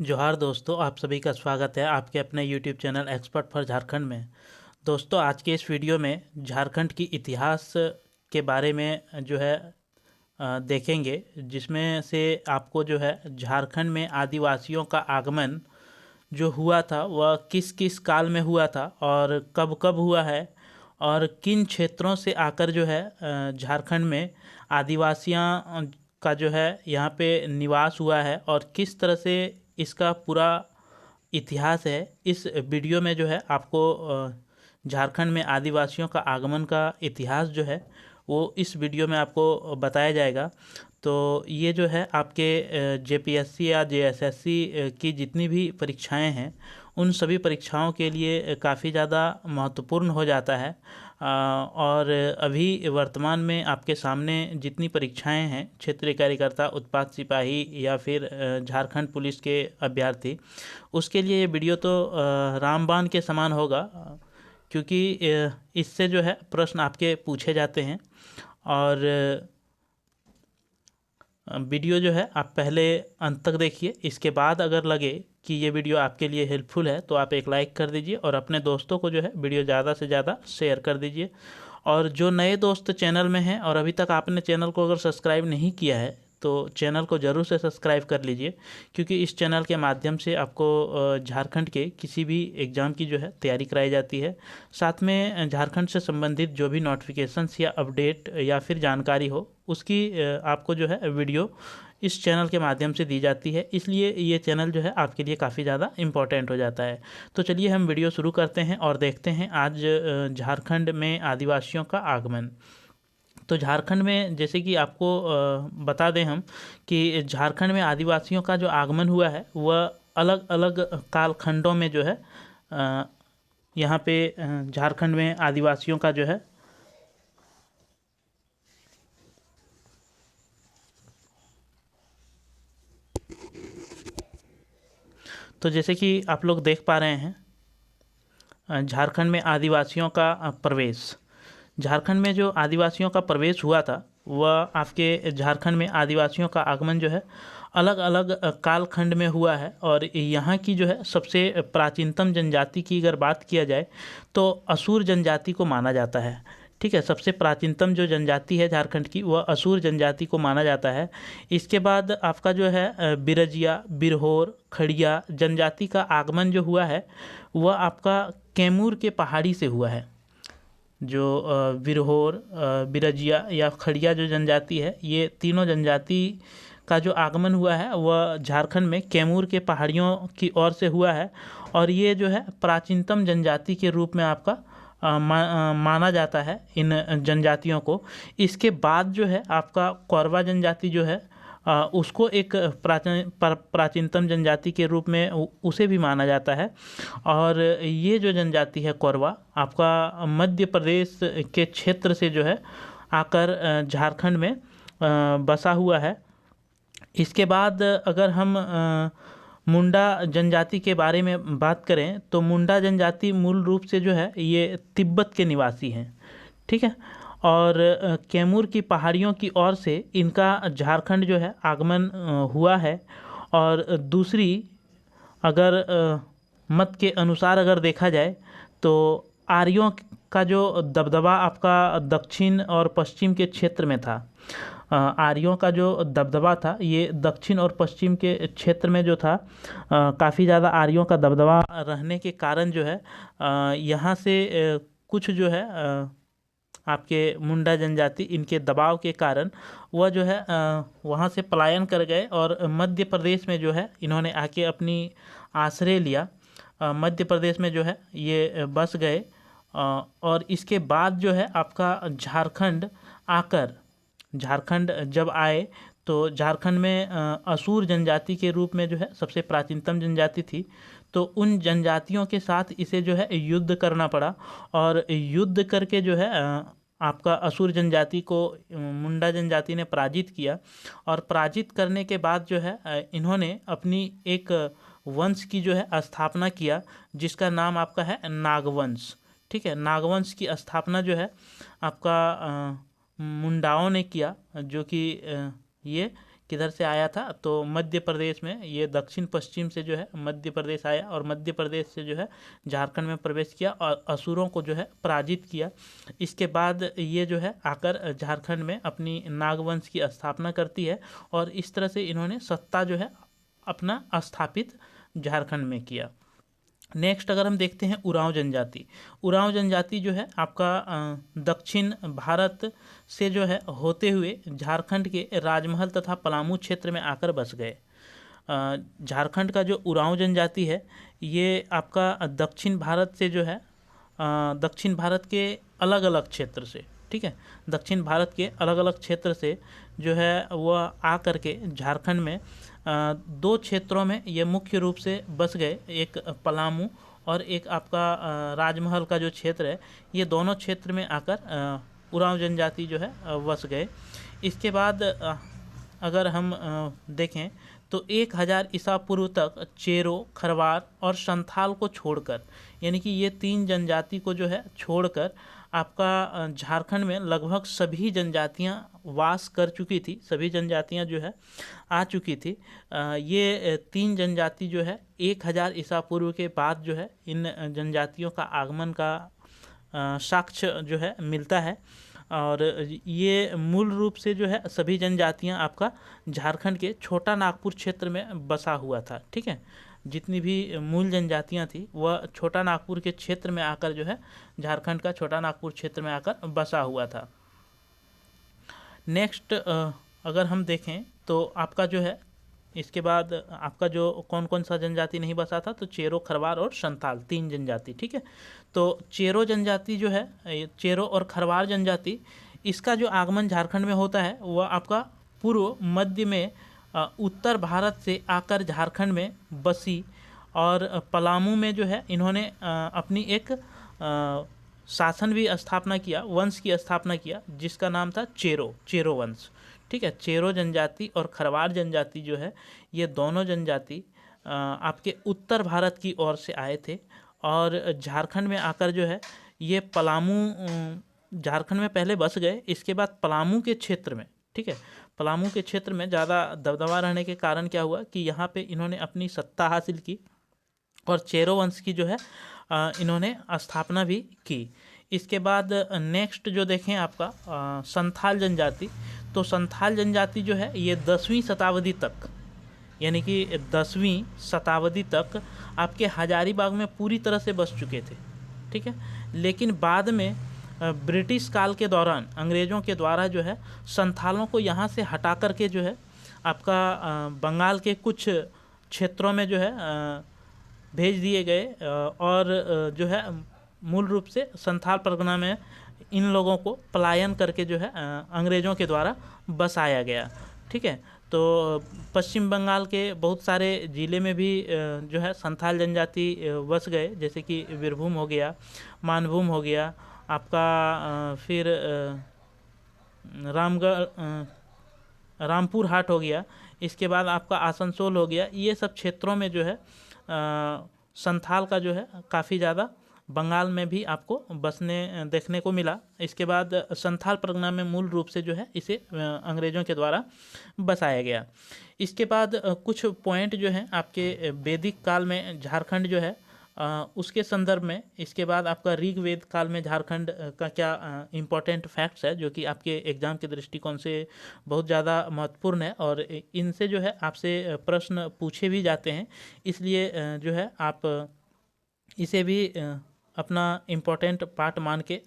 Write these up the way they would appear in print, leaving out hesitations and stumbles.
जोहार दोस्तों, आप सभी का स्वागत है आपके अपने YouTube channel expert for Jharkhand में। दोस्तों, आज के इस वीडियो में झारखंड की इतिहास के बारे में देखेंगे, जिसमें से आपको झारखंड में आदिवासियों का आगमन जो हुआ था वह किस किस काल में हुआ था और कब कब हुआ है, और किन क्षेत्रों से आकर झारखंड में आदिवासियां का यहाँ पे निवास हुआ है और किस तरह से इसका पूरा इतिहास है। इस वीडियो में आपको झारखंड में आदिवासियों का आगमन का इतिहास वो इस वीडियो में आपको बताया जाएगा। तो ये आपके जेपीएससी या जेएसएससी की जितनी भी परीक्षाएं हैं उन सभी परीक्षाओं के लिए काफ़ी ज़्यादा महत्वपूर्ण हो जाता है। और अभी वर्तमान में आपके सामने जितनी परीक्षाएं हैं, क्षेत्रीय कार्यकर्ता, उत्पाद सिपाही या फिर झारखंड पुलिस के अभ्यर्थी, उसके लिए ये वीडियो तो रामबाण के समान होगा, क्योंकि इससे प्रश्न आपके पूछे जाते हैं। और वीडियो आप पहले अंत तक देखिए। इसके बाद अगर लगे कि ये वीडियो आपके लिए हेल्पफुल है तो आप एक लाइक कर दीजिए और अपने दोस्तों को वीडियो ज़्यादा से ज़्यादा शेयर कर दीजिए। और जो नए दोस्त चैनल में हैं और अभी तक आपने चैनल को अगर सब्सक्राइब नहीं किया है तो चैनल को ज़रूर से सब्सक्राइब कर लीजिए, क्योंकि इस चैनल के माध्यम से आपको झारखंड के किसी भी एग्ज़ाम की तैयारी कराई जाती है। साथ में झारखंड से संबंधित जो भी नोटिफिकेशंस या अपडेट या फिर जानकारी हो उसकी आपको वीडियो इस चैनल के माध्यम से दी जाती है। इसलिए ये चैनल आपके लिए काफ़ी ज़्यादा इम्पोर्टेंट हो जाता है। तो चलिए हम वीडियो शुरू करते हैं और देखते हैं आज झारखंड में आदिवासियों का आगमन। तो झारखंड में जैसे कि आपको बता दें हम कि झारखंड में आदिवासियों का जो आगमन हुआ है वह अलग अलग कालखंडों में यहाँ पे झारखंड में आदिवासियों का तो जैसे कि आप लोग देख पा रहे हैं, झारखंड में आदिवासियों का प्रवेश। झारखंड में जो आदिवासियों का प्रवेश हुआ था वह आपके झारखंड में आदिवासियों का आगमन अलग अलग कालखंड में हुआ है। और यहाँ की सबसे प्राचीनतम जनजाति की अगर बात किया जाए तो असुर जनजाति को माना जाता है। ठीक है, सबसे प्राचीनतम जो जनजाति है झारखंड की वह असुर जनजाति को माना जाता है। इसके बाद आपका बिरजिया, बिरहोर, खड़िया जनजाति का आगमन जो हुआ है वह आपका कैमूर के पहाड़ी से हुआ है। जो बिरहोर, बिरजिया या खड़िया जो जनजाति है, ये तीनों जनजाति का जो आगमन हुआ है वह झारखंड में कैमूर के पहाड़ियों की ओर से हुआ है। और ये प्राचीनतम जनजाति के रूप में आपका माना जाता है इन जनजातियों को। इसके बाद आपका कोरवा जनजाति उसको एक प्राचीनतम जनजाति के रूप में उसे भी माना जाता है। और ये जो जनजाति है कोरवा आपका मध्य प्रदेश के क्षेत्र से आकर झारखंड में बसा हुआ है। इसके बाद अगर हम मुंडा जनजाति के बारे में बात करें तो मुंडा जनजाति मूल रूप से ये तिब्बत के निवासी हैं। ठीक है, और कैमूर की पहाड़ियों की ओर से इनका झारखंड आगमन हुआ है। और दूसरी अगर मत के अनुसार अगर देखा जाए तो आर्यों का जो दबदबा आपका दक्षिण और पश्चिम के क्षेत्र में था। आर्यों का जो दबदबा था ये दक्षिण और पश्चिम के क्षेत्र में था। काफ़ी ज़्यादा आर्यों का दबदबा रहने के कारण यहाँ से कुछ आपके मुंडा जनजाति इनके दबाव के कारण वह वहाँ से पलायन कर गए और मध्य प्रदेश में इन्होंने आके अपनी आश्रय लिया। मध्य प्रदेश में ये बस गए। और इसके बाद आपका झारखंड जब आए तो झारखंड में असुर जनजाति के रूप में सबसे प्राचीनतम जनजाति थी। तो उन जनजातियों के साथ इसे युद्ध करना पड़ा और युद्ध करके आपका असुर जनजाति को मुंडा जनजाति ने पराजित किया। और पराजित करने के बाद इन्होंने अपनी एक वंश की स्थापना किया, जिसका नाम आपका है नागवंश। ठीक है, नागवंश की स्थापना आपका मुंडाओं ने किया, जो कि ये किधर से आया था, तो मध्य प्रदेश में, ये दक्षिण पश्चिम से जो है मध्य प्रदेश आया और मध्य प्रदेश से जो है झारखंड में प्रवेश किया और असुरों को जो है पराजित किया। इसके बाद ये जो है आकर झारखंड में अपनी नागवंश की स्थापना करती है और इस तरह से इन्होंने सत्ता जो है अपना स्थापित झारखंड में किया। नेक्स्ट अगर हम देखते हैं उरांव जनजाति। उरांव जनजाति जो है आपका दक्षिण भारत से जो है होते हुए झारखंड के राजमहल तथा पलामू क्षेत्र में आकर बस गए। झारखंड का जो उरांव जनजाति है ये आपका दक्षिण भारत से जो है दक्षिण भारत के अलग अलग क्षेत्र से, ठीक है, दक्षिण भारत के अलग अलग क्षेत्र से जो है वह आ करके झारखंड में दो क्षेत्रों में ये मुख्य रूप से बस गए। एक पलामू और एक आपका राजमहल का जो क्षेत्र है, ये दोनों क्षेत्र में आकर उरांव जनजाति जो है बस गए। इसके बाद अगर हम देखें तो 1000 ईसा पूर्व तक चेरो, खरवार और संथाल को छोड़कर, यानी कि ये 3 जनजाति को जो है छोड़कर आपका झारखंड में लगभग सभी जनजातियां वास कर चुकी थी, सभी जनजातियां जो है आ चुकी थी। ये 3 जनजाति जो है 1000 ईसा पूर्व के बाद जो है इन जनजातियों का आगमन का साक्ष्य जो है मिलता है और ये मूल रूप से जो है सभी जनजातियां आपका झारखंड के छोटा नागपुर क्षेत्र में बसा हुआ था, ठीक है। जितनी भी मूल जनजातियां थी वह छोटा नागपुर के क्षेत्र में आकर जो है झारखंड का छोटा नागपुर क्षेत्र में आकर बसा हुआ था। नेक्स्ट अगर हम देखें तो आपका जो है इसके बाद आपका जो कौन कौन सा जनजाति नहीं बसा था, तो चेरो, खरवार और संथाल, 3 जनजाति, ठीक है। तो चेरो जनजाति जो है, चेरो और खरवार जनजाति, इसका जो आगमन झारखंड में होता है वह आपका पूर्व मध्य में उत्तर भारत से आकर झारखंड में बसी और पलामू में जो है इन्होंने अपनी एक शासन भी स्थापना किया, वंश की स्थापना किया जिसका नाम था चेरो वंश, ठीक है। चेरो जनजाति और खरवार जनजाति जो है ये दोनों जनजाति आपके उत्तर भारत की ओर से आए थे और झारखंड में आकर जो है ये पलामू, झारखंड में पहले बस गए, इसके बाद पलामू के क्षेत्र में, ठीक है, पलामू के क्षेत्र में ज़्यादा दबदबा रहने के कारण क्या हुआ कि यहाँ पे इन्होंने अपनी सत्ता हासिल की और चेरो वंश की जो है इन्होंने स्थापना भी की। इसके बाद नेक्स्ट जो देखें आपका संथाल जनजाति, तो संथाल जनजाति जो है ये 10वीं शताब्दी तक, यानी कि 10वीं शताब्दी तक आपके हजारीबाग में पूरी तरह से बस चुके थे, ठीक है। लेकिन बाद में ब्रिटिश काल के दौरान अंग्रेज़ों के द्वारा जो है संथालों को यहाँ से हटा करके जो है आपका बंगाल के कुछ क्षेत्रों में जो है भेज दिए गए और जो है मूल रूप से संथाल परगना में इन लोगों को पलायन करके जो है अंग्रेज़ों के द्वारा बसाया गया, ठीक है। तो पश्चिम बंगाल के बहुत सारे ज़िले में भी जो है संथाल जनजाति बस गए, जैसे कि बीरभूम हो गया, मानभूम हो गया आपका, फिर रामपुर हाट हो गया, इसके बाद आपका आसनसोल हो गया। ये सब क्षेत्रों में जो है संथाल का जो है काफ़ी ज़्यादा बंगाल में भी आपको बसने देखने को मिला। इसके बाद संथाल परगना में मूल रूप से जो है इसे अंग्रेज़ों के द्वारा बसाया गया। इसके बाद कुछ पॉइंट जो हैं आपके वैदिक काल में झारखंड जो है उसके संदर्भ में, इसके बाद आपका ऋग्वेद काल में झारखंड का क्या इम्पोर्टेंट फैक्ट्स है जो कि आपके एग्ज़ाम के दृष्टिकोण से बहुत ज़्यादा महत्वपूर्ण है और इनसे जो है आपसे प्रश्न पूछे भी जाते हैं, इसलिए जो है आप इसे भी अपना इम्पोर्टेंट पार्ट मान के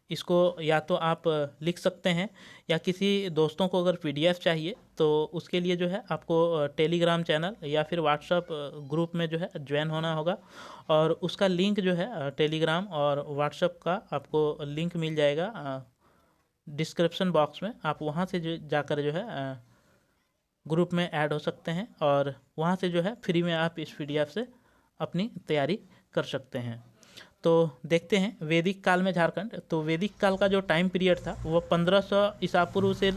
इसको या तो आप लिख सकते हैं या किसी दोस्तों को अगर PDF चाहिए तो उसके लिए जो है आपको टेलीग्राम चैनल या फिर व्हाट्सएप ग्रुप में जो है ज्वाइन होना होगा और उसका लिंक जो है टेलीग्राम और व्हाट्सएप का आपको लिंक मिल जाएगा डिस्क्रिप्शन बॉक्स में। आप वहाँ से जो जाकर जो है ग्रुप में ऐड हो सकते हैं और वहाँ से जो है फ्री में आप इस PDF से अपनी तैयारी कर सकते हैं। तो देखते हैं वैदिक काल में झारखंड। तो वैदिक काल का जो टाइम पीरियड था वो 1500 ईसा पूर्व से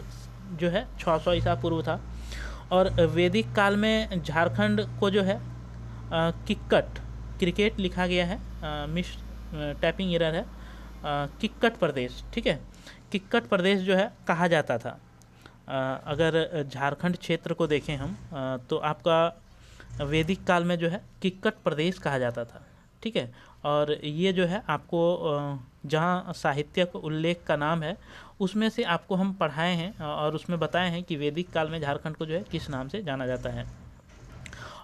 जो है 600 ईसा पूर्व था और वैदिक काल में झारखंड को जो है क्रिकेट लिखा गया है, मिस टाइपिंग एरर है, किक्कट प्रदेश, ठीक है, किक्कट प्रदेश जो है कहा जाता था। अगर झारखंड क्षेत्र को देखें हम तो आपका वैदिक काल में जो है किक्कट प्रदेश कहा जाता था। ठीक है, और ये जो है आपको जहाँ साहित्यक उल्लेख का नाम है उसमें से आपको हम पढ़ाए हैं और उसमें बताए हैं कि वैदिक काल में झारखंड को जो है किस नाम से जाना जाता है।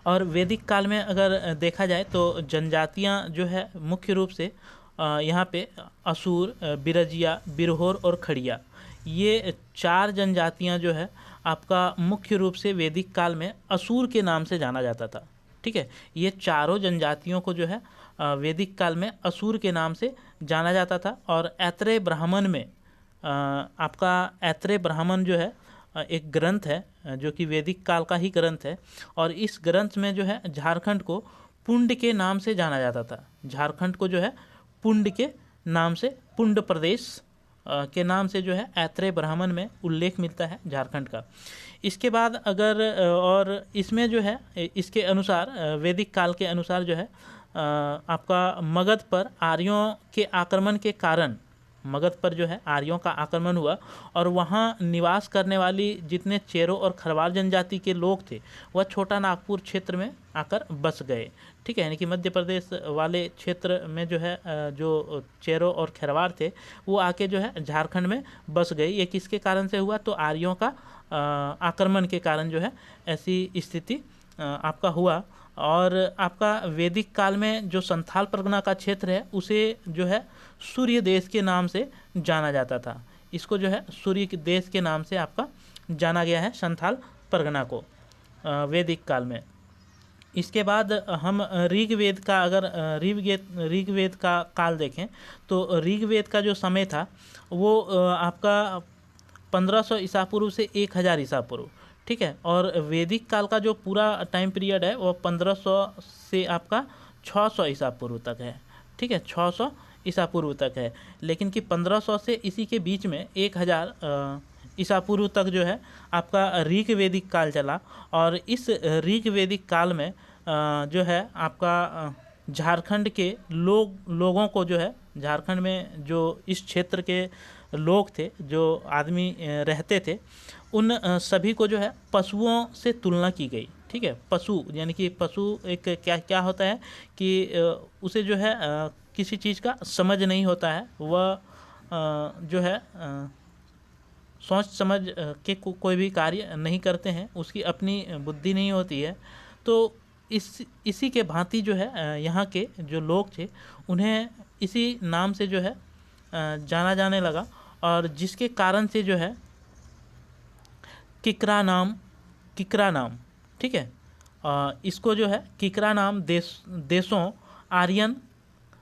और वैदिक काल में अगर देखा जाए तो जनजातियाँ जो है मुख्य रूप से यहाँ पे असुर, बिरजिया, बिरहोर और खड़िया, ये 4 जनजातियाँ जो है आपका मुख्य रूप से वैदिक काल में असुर के नाम से जाना जाता था। ठीक है, ये चारों जनजातियों को जो है वैदिक काल में असुर के नाम से जाना जाता था। और ऐत्रेय ब्राह्मण में आपका ऐत्रेय ब्राह्मण जो है एक ग्रंथ है जो कि वैदिक काल का ही ग्रंथ है, और इस ग्रंथ में जो है झारखंड को पुंड के नाम से जाना जाता था। झारखंड को जो है पुंड के नाम से, पुंड प्रदेश के नाम से जो है ऐत्रेय ब्राह्मण में उल्लेख मिलता है झारखंड का। इसके बाद अगर और इसमें जो है इसके अनुसार वैदिक काल के अनुसार जो है आपका मगध पर आर्यों के आक्रमण के कारण, मगध पर जो है आर्यों का आक्रमण हुआ और वहाँ निवास करने वाली जितने चेरो और खरवार जनजाति के लोग थे वह छोटा नागपुर क्षेत्र में आकर बस गए। ठीक है, यानी कि मध्य प्रदेश वाले क्षेत्र में जो है जो चेरो और खरवार थे वो आके जो है झारखंड में बस गए। ये किसके कारण से हुआ? तो आर्यों का आक्रमण के कारण जो है ऐसी स्थिति आपका हुआ। और आपका वैदिक काल में जो संथाल परगना का क्षेत्र है उसे जो है सूर्य देश के नाम से जाना जाता था। इसको जो है सूर्य के देश के नाम से आपका जाना गया है संथाल परगना को वैदिक काल में। इसके बाद हम ऋग्वेद का अगर ऋग्वेद का काल देखें तो ऋग्वेद का जो समय था वो आपका 1500 ईसा पूर्व से 1000 ईसा पूर्व। ठीक है, और वैदिक काल का जो पूरा टाइम पीरियड है वो 1500 से आपका 600 ईसा पूर्व तक है। ठीक है, 600 ईसा पूर्व तक है, लेकिन कि 1500 से इसी के बीच में 1000 ईसा पूर्व तक जो है आपका ऋग्वेदिक काल चला। और इस ऋग्वेदिक काल में जो है आपका झारखंड के लोगों को जो है, झारखंड में जो इस क्षेत्र के लोग थे, जो आदमी रहते थे, उन सभी को जो है पशुओं से तुलना की गई। ठीक है, पशु यानी कि पशु एक क्या क्या होता है कि उसे जो है किसी चीज़ का समझ नहीं होता है, वह जो है सोच समझ के कोई भी कार्य नहीं करते हैं, उसकी अपनी बुद्धि नहीं होती है। तो इसी के भांति जो है यहाँ के जो लोग थे उन्हें इसी नाम से जो है जाना जाने लगा, और जिसके कारण से जो है किकरा नाम, ठीक है, इसको जो है किकरा नाम देशों आर्यन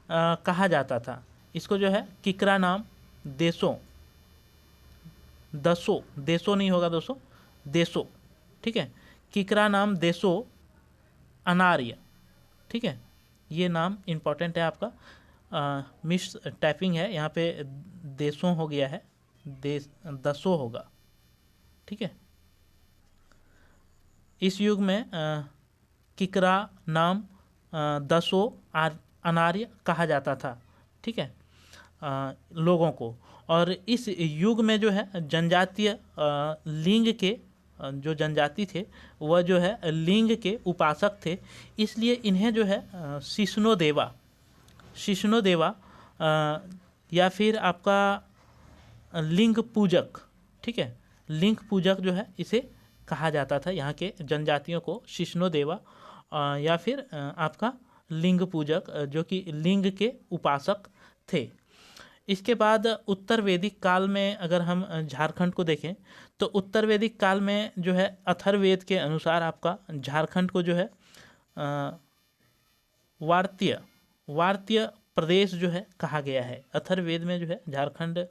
कहा जाता था। इसको जो है किकरा नाम देशों नहीं होगा दोस्तों, देशों। ठीक है, किकरा नाम देशों अनार्य। ठीक है, ये नाम इम्पोर्टेंट है आपका, मिस टाइपिंग है यहाँ पे, देशों हो गया है, दसों होगा। ठीक है, इस युग में किकरा नाम दसों अनार्य कहा जाता था। ठीक है, लोगों को। और इस युग में जो है जनजातीय लिंग के जो जनजाति थे वह जो है लिंग के उपासक थे, इसलिए इन्हें जो है शिष्णो देवा या फिर आपका लिंग पूजक, ठीक है, लिंग पूजक जो है इसे कहा जाता था। यहाँ के जनजातियों को शिष्णो देवा या फिर आपका लिंग पूजक जो कि लिंग के उपासक थे। इसके बाद उत्तर वैदिक काल में अगर हम झारखंड को देखें तो उत्तर वैदिक काल में जो है अथर्ववेद के अनुसार आपका झारखंड को जो है वार्त्य प्रदेश जो है कहा गया है। अथर्ववेद में जो है झारखंड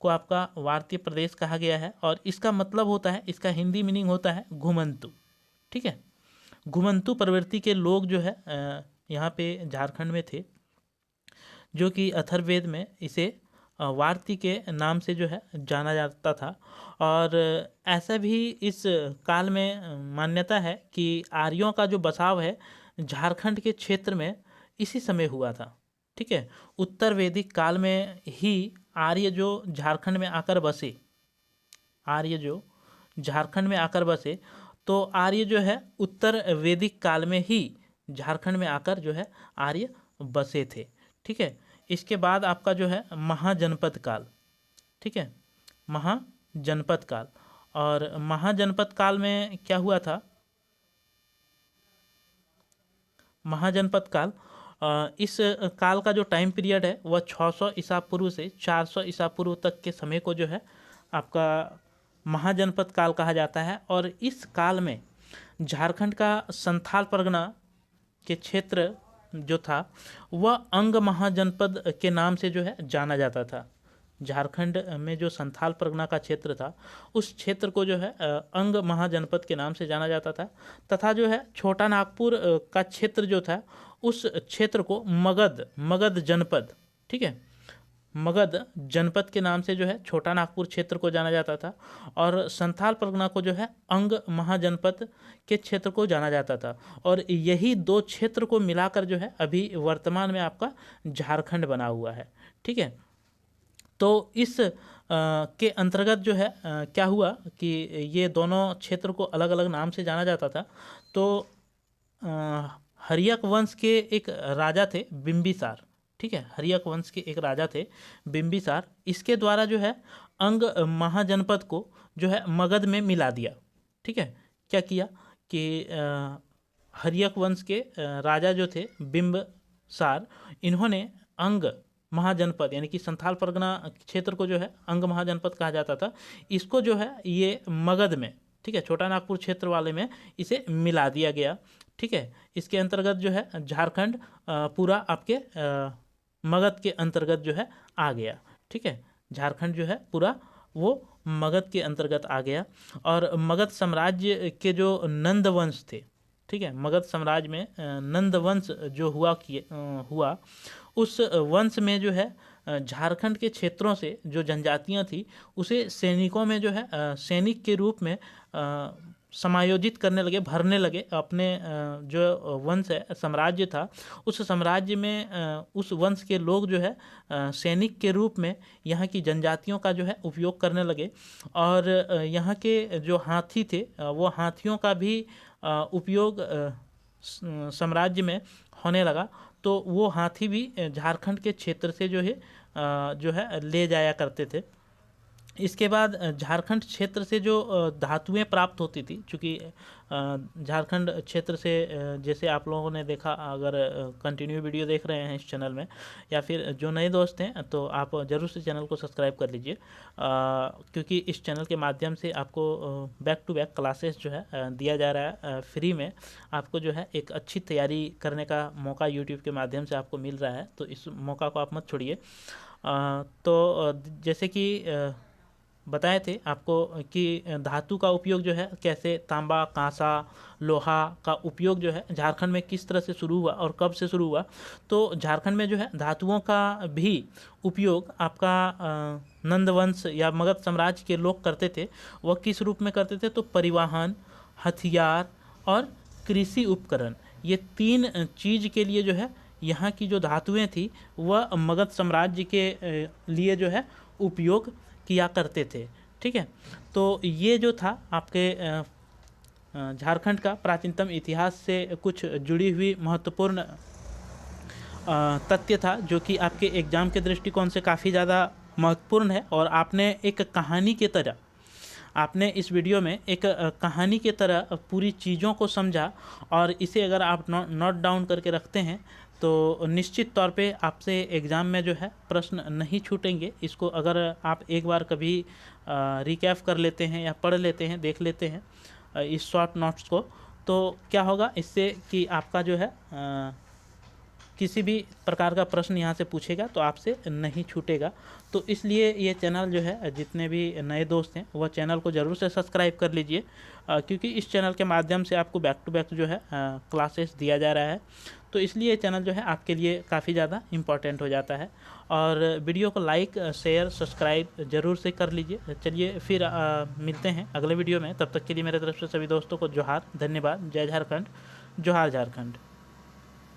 को आपका वार्त्य प्रदेश कहा गया है, और इसका मतलब होता है, इसका हिंदी मीनिंग होता है घुमंतु। ठीक है, घुमंतु प्रवृत्ति के लोग जो है यहाँ पे झारखंड में थे, जो कि अथर्ववेद में इसे वार्ती के नाम से जो है जाना जाता था। और ऐसा भी इस काल में मान्यता है कि आर्यों का जो बसाव है झारखंड के क्षेत्र में इसी समय हुआ था। ठीक है, उत्तर वैदिक काल में ही आर्य जो झारखंड में आकर बसे, आर्य जो झारखंड में आकर बसे, तो आर्य जो है उत्तर वैदिक काल में ही झारखंड में आकर जो है आर्य बसे थे। ठीक है, इसके बाद आपका जो है महाजनपद काल। ठीक है, महाजनपद काल। और महाजनपद काल में क्या हुआ था, महाजनपद काल, इस काल का जो टाइम पीरियड है वह 600 ईसा पूर्व से 400 ईसा पूर्व तक के समय को जो है आपका महाजनपद काल कहा जाता है। और इस काल में झारखंड का संथाल परगना के क्षेत्र जो था वह अंग महाजनपद के नाम से जो है जाना जाता था। झारखंड में जो संथाल परगना का क्षेत्र था उस क्षेत्र को जो है अंग महाजनपद के नाम से जाना जाता था। तथा जो है छोटा नागपुर का क्षेत्र जो था उस क्षेत्र को मगध जनपद, ठीक है, मगध जनपद के नाम से जो है छोटा नागपुर क्षेत्र को जाना जाता था। और संथाल परगना को जो है अंग महाजनपद के क्षेत्र को जाना जाता था। और यही दो क्षेत्र को मिलाकर जो है अभी वर्तमान में आपका झारखंड बना हुआ है। ठीक है, तो इस के अंतर्गत जो है क्या हुआ कि ये दोनों क्षेत्र को अलग अलग नाम से जाना जाता था। तो हर्यक वंश के एक राजा थे बिंबिसार। ठीक है, हर्यक वंश के एक राजा थे बिंबिसार। इसके द्वारा जो है अंग महाजनपद को जो है मगध में मिला दिया। ठीक है, क्या किया कि हर्यक वंश के राजा जो थे बिंबिसार, इन्होंने अंग महाजनपद यानी कि संथाल परगना क्षेत्र को जो है अंग महाजनपद कहा जाता था, इसको जो है ये मगध में, ठीक है, छोटा नागपुर क्षेत्र वाले में इसे मिला दिया गया। ठीक है, इसके अंतर्गत जो है झारखंड पूरा आपके मगध के अंतर्गत जो है आ गया। ठीक है, झारखंड जो है पूरा वो मगध के अंतर्गत आ गया। और मगध साम्राज्य के जो नंद वंश थे, ठीक है, मगध साम्राज्य में नंद वंश जो हुआ उस वंश में जो है झारखंड के क्षेत्रों से जो जनजातियां थी उसे सैनिकों में जो है सैनिक के रूप में समायोजित करने लगे, भरने लगे। अपने जो वंश है, साम्राज्य था, उस साम्राज्य में उस वंश के लोग जो है सैनिक के रूप में यहाँ की जनजातियों का जो है उपयोग करने लगे। और यहाँ के जो हाथी थे वो हाथियों का भी उपयोग साम्राज्य में होने लगा। तो वो हाथी भी झारखंड के क्षेत्र से जो है ले जाया करते थे। इसके बाद झारखंड क्षेत्र से जो धातुएं प्राप्त होती थी, चूँकि झारखंड क्षेत्र से जैसे आप लोगों ने देखा, अगर कंटिन्यू वीडियो देख रहे हैं इस चैनल में, या फिर जो नए दोस्त हैं तो आप ज़रूर से चैनल को सब्सक्राइब कर लीजिए, क्योंकि इस चैनल के माध्यम से आपको बैक टू बैक क्लासेस जो है दिया जा रहा है फ्री में। आपको जो है एक अच्छी तैयारी करने का मौका यूट्यूब के माध्यम से आपको मिल रहा है, तो इस मौका को आप मत छोड़िए। तो जैसे कि बताए थे आपको कि धातु का उपयोग जो है कैसे तांबा, कांसा, लोहा का उपयोग जो है झारखंड में किस तरह से शुरू हुआ और कब से शुरू हुआ। तो झारखंड में जो है धातुओं का भी उपयोग आपका नंदवंश या मगध साम्राज्य के लोग करते थे। वह किस रूप में करते थे, तो परिवहन, हथियार और कृषि उपकरण, ये तीन चीज़ के लिए जो है यहाँ की जो धातुएं थी वह मगध साम्राज्य के लिए जो है उपयोग किया करते थे। ठीक है, तो ये जो था आपके झारखंड का प्राचीनतम इतिहास से कुछ जुड़ी हुई महत्वपूर्ण तथ्य था, जो कि आपके एग्ज़ाम के दृष्टिकोण से काफ़ी ज़्यादा महत्वपूर्ण है। और आपने एक कहानी के तरह, आपने इस वीडियो में एक कहानी के तरह पूरी चीज़ों को समझा, और इसे अगर आप नोट डाउन करके रखते हैं तो निश्चित तौर पे आपसे एग्ज़ाम में जो है प्रश्न नहीं छूटेंगे। इसको अगर आप एक बार कभी रिकैप कर लेते हैं या पढ़ लेते हैं, देख लेते हैं इस शॉर्ट नोट्स को, तो क्या होगा इससे कि आपका जो है किसी भी प्रकार का प्रश्न यहाँ से पूछेगा तो आपसे नहीं छूटेगा। तो इसलिए ये चैनल जो है, जितने भी नए दोस्त हैं वह चैनल को ज़रूर से सब्सक्राइब कर लीजिए, क्योंकि इस चैनल के माध्यम से आपको बैक टू बैक जो है क्लासेस दिया जा रहा है। तो इसलिए चैनल जो है आपके लिए काफ़ी ज़्यादा इम्पॉर्टेंट हो जाता है। और वीडियो को लाइक, शेयर, सब्सक्राइब ज़रूर से कर लीजिए। चलिए फिर मिलते हैं अगले वीडियो में। तब तक के लिए मेरे तरफ से सभी दोस्तों को जोहार, धन्यवाद। जय झारखंड, जोहार झारखंड।